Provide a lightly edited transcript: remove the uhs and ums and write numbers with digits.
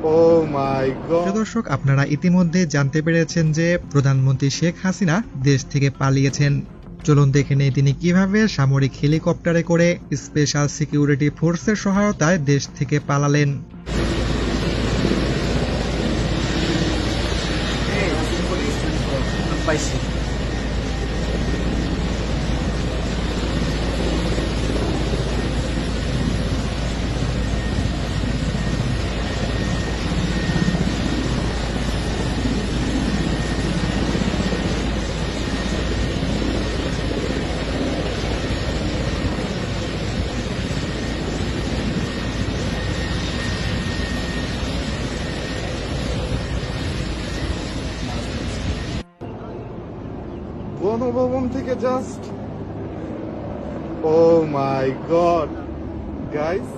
Oh my God! দর্শক, আপনারা ইতিমধ্যে জানতে পেরেছেন যে প্রধানমন্ত্রী শেখ হাসিনা দেশ থেকে পালিয়েছেন। চলুন দেখে নেই তিনি কিভাবে সামরিক হেলিকপ্টারে করে স্পেশাল সিকিউরিটি ফোর্সের সহায়তায় দেশ থেকে পালালেন। গণভবন থেকে just, oh my God! Guys,